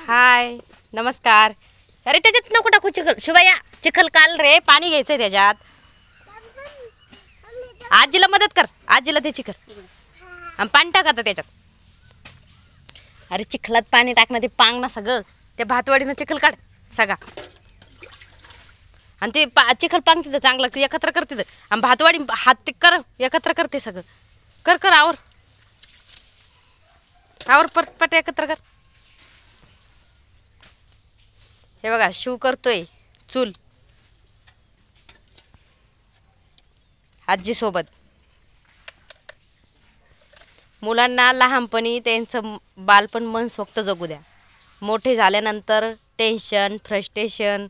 हाय नमस्कार. अरे त्याच्यात नको टाकू चिखल शिवया. चिखल काल रे पाणी घ्यायचंय त्याच्यात. आजीला मदत कर. आजीला ते चिखल आणि पाणी टाक आता त्याच्यात. अरे चिखलात पाणी टाकणं ते पांग ना सगळं. त्या भातवाडीनं चिखल काढ सगळा आणि ते चिखल पांग तिथं चांगलं एकत्र कर तिथं. आणि भातवाडी हात ते कर एकत्र करते सगळं. कर कर आवर आवर पटपट एकत्र कर. हे बघा शिव करतोय चूल आजी सोबत. मुलांना लहानपणी त्यांचं बालपण मनसोक्त जगू द्या. मोठे झाल्यानंतर टेन्शन फ्रस्ट्रेशन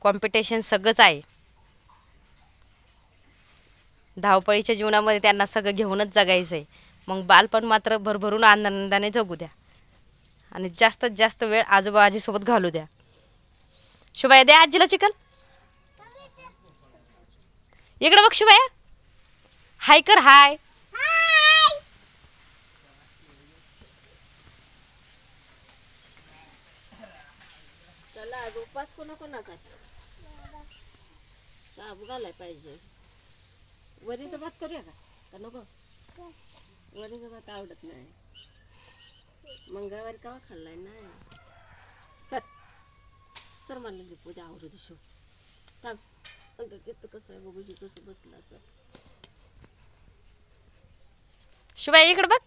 कॉम्पिटिशन सगळंच आहे. धावपळीच्या जीवनामध्ये त्यांना सगळं घेऊनच जगायचं आहे. मग बालपण मात्र भरभरून आनंदाने जगू द्या आणि जास्तीत जास्त वेळ आजोबा आजीसोबत घालू द्या. शुभाया दे आजीला चिकन. इकडे बघ शुभाया. हाय कर हाय. चला आज उपास कोणाकोणाचा साबू घालाय पाहिजे. वरीचा भात करूया का नको. वरीचा भात आवडत नाही. मंगळवारी केव्हा खाल्लाय नाही. सर सर मला पूजा आवडू दे. थांब तिथं कसं आहे बघू कसं बसलं असं. शुभाया इकडे बघ.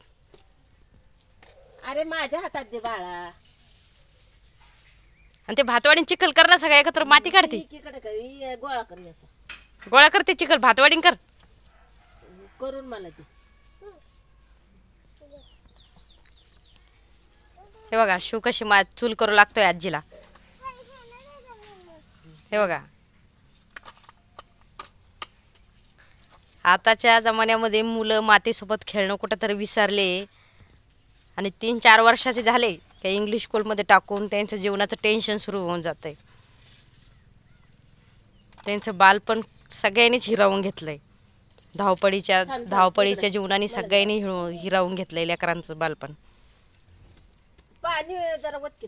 अरे माझ्या हातात दे बाळा. आणि ते भातवाडीन चिखल कर ना सगळं एकत्र माती काढते. इकडे करी गोळा करी असं गोळा करते चिखल भातवाडीन कर करून मला दे. हे बघा शिव कशी चूल करू लागतोय आजीला. हे बघा आताच्या जमान्यामध्ये मुलं मातीसोबत खेळणं कुठंतरी विसरले आणि 3-4 वर्षाचे झाले की इंग्लिश स्कूलमध्ये टाकून त्यांचं जीवनाचं टेन्शन सुरू होऊन जातं आहे. त्यांचं बालपण सगळ्यांनीच हिरावून घेतलंय. धावपळीच्या जीवनाने सगळ्यांनी हिरावून घेतलंय लेकरांचं बालपण. पाणी जरा वत की